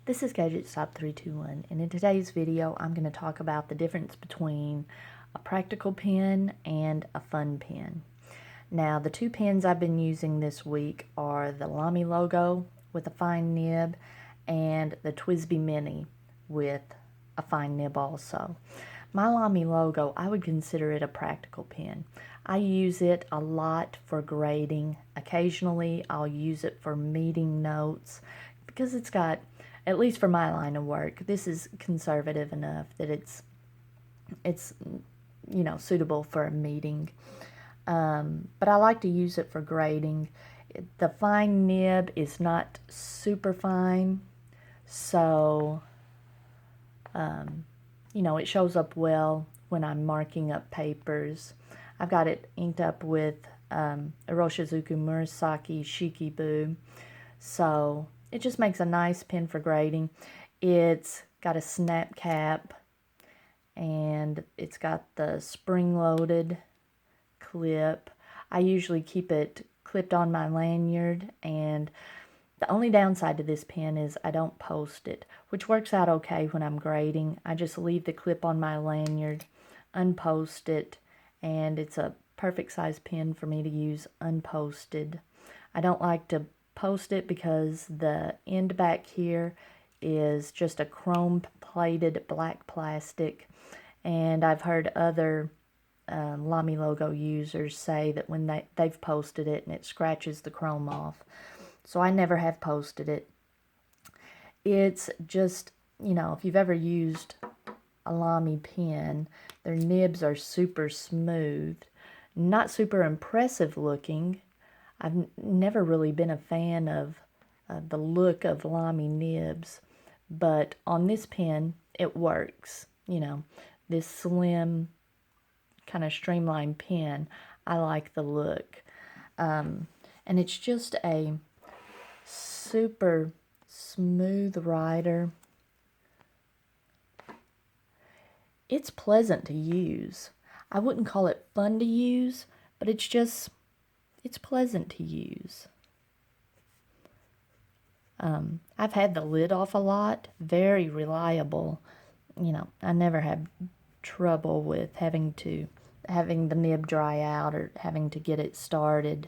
This is Gadget Stop 321, and in today's video I'm going to talk about the difference between a practical pen and a fun pen. Now, the two pens I've been using this week are the Lamy Logo with a fine nib and the TWSBI Mini with a fine nib also. My Lamy Logo, I would consider it a practical pen. I use it a lot for grading. Occasionally I'll use it for meeting notes because it's got, at least for my line of work, this is conservative enough that it's suitable for a meeting. But I like to use it for grading. The fine nib is not super fine, so it shows up well when I'm marking up papers. I've got it inked up with Iroshizuku Murasaki Shikibu, so it just makes a nice pen for grading. It's got a snap cap, and it's got the spring-loaded clip. I usually keep it clipped on my lanyard, and the only downside to this pen is I don't post it, which works out okay when I'm grading. I just leave the clip on my lanyard, unpost it, and it's a perfect size pen for me to use unposted. I don't like to post it because the end back here is just a chrome plated black plastic, and I've heard other Lamy Logo users say that when they've posted it and it scratches the chrome off. So I never have posted it. It's just, if you've ever used a Lamy pen, their nibs are super smooth, not super impressive looking. I've never really been a fan of the look of Lamy nibs, but on this pen, it works. This slim, kind of streamlined pen, I like the look. And it's just a super smooth rider. It's pleasant to use. I wouldn't call it fun to use, but it's pleasant to use. I've had the lid off a lot, very reliable. I never had trouble with having the nib dry out or having to get it started.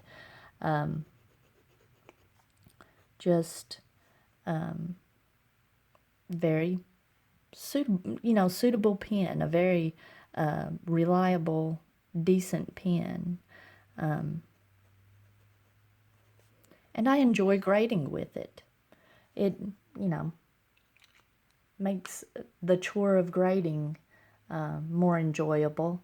Very suitable pen, a very reliable, decent pen. And I enjoy grading with it. It, makes the chore of grading more enjoyable.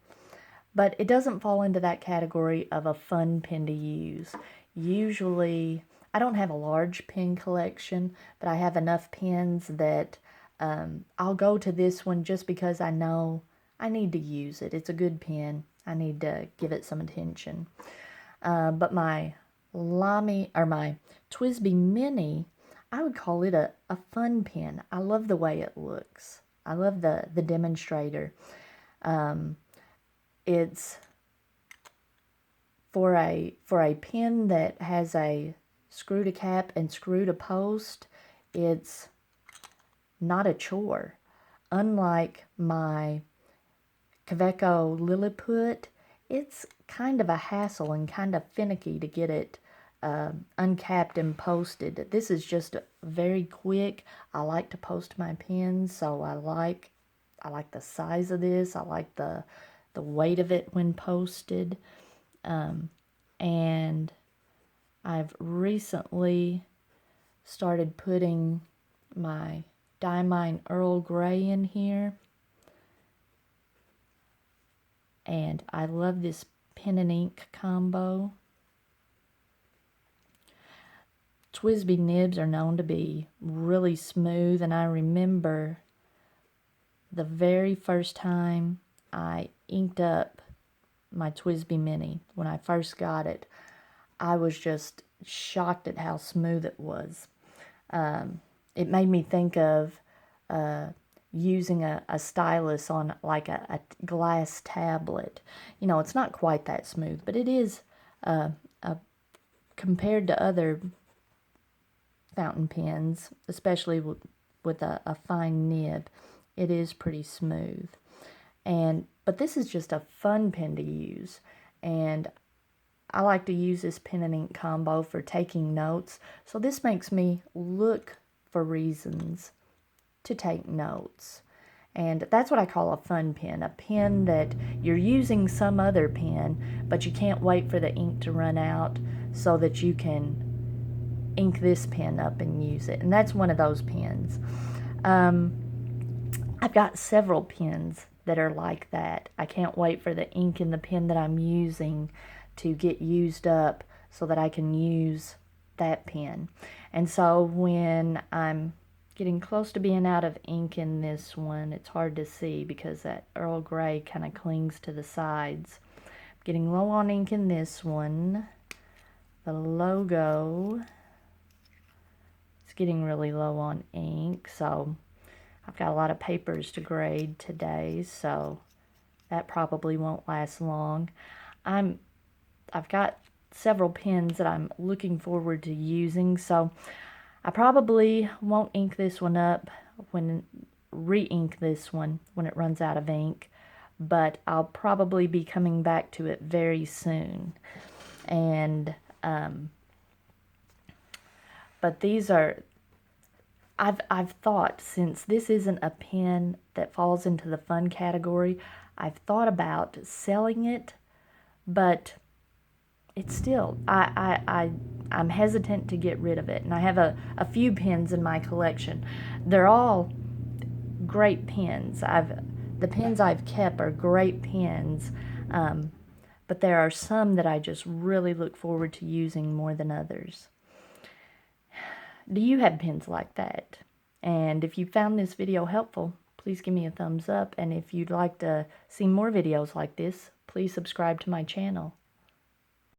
But it doesn't fall into that category of a fun pen to use. Usually, I don't have a large pen collection, but I have enough pens that I'll go to this one just because I know I need to use it. It's a good pen. I need to give it some attention. But my my TWSBI Mini, I would call it a fun pen. I love the way it looks. I love the demonstrator. It's for a pen that has a screw to cap and screw to post. It's not a chore. Unlike my Kaweco Lilliput, it's kind of a hassle and kind of finicky to get it uncapped and posted. This is just very quick. I like to post my pens, so I like the size of this. I like the weight of it when posted. And I've recently started putting my Diamine Earl Grey in here. And I love this pen and ink combo. TWSBI nibs are known to be really smooth, and I remember the very first time I inked up my TWSBI Mini when I first got it. I was just shocked at how smooth it was. It made me think of using a stylus on like a glass tablet. It's not quite that smooth, but it is compared to other fountain pens, especially with a fine nib, it is pretty smooth. But this is just a fun pen to use, and I like to use this pen and ink combo for taking notes. So this makes me look for reasons to take notes. And that's what I call a fun pen, a pen that you're using some other pen, but you can't wait for the ink to run out so that you can ink this pen up and use it. And that's one of those pens. I've got several pens that are like that. I can't wait for the ink in the pen that I'm using to get used up so that I can use that pen. And so when I'm getting close to being out of ink in this one, it's hard to see because that Earl Grey kind of clings to the sides. Getting low on ink in this one. The logo is getting really low on ink, so I've got a lot of papers to grade today, so that probably won't last long. I've got several pens that I'm looking forward to using, so I probably won't ink this one up re-ink this one when it runs out of ink, but I'll probably be coming back to it very soon. And but these are, I've thought, since this isn't a pen that falls into the fun category, I've thought about selling it, but it's still, I'm hesitant to get rid of it. And I have a few pens in my collection. They're all great pens. The pens I've kept are great pens, but there are some that I just really look forward to using more than others. Do you have pens like that? And if you found this video helpful, please give me a thumbs up. And if you'd like to see more videos like this, please subscribe to my channel.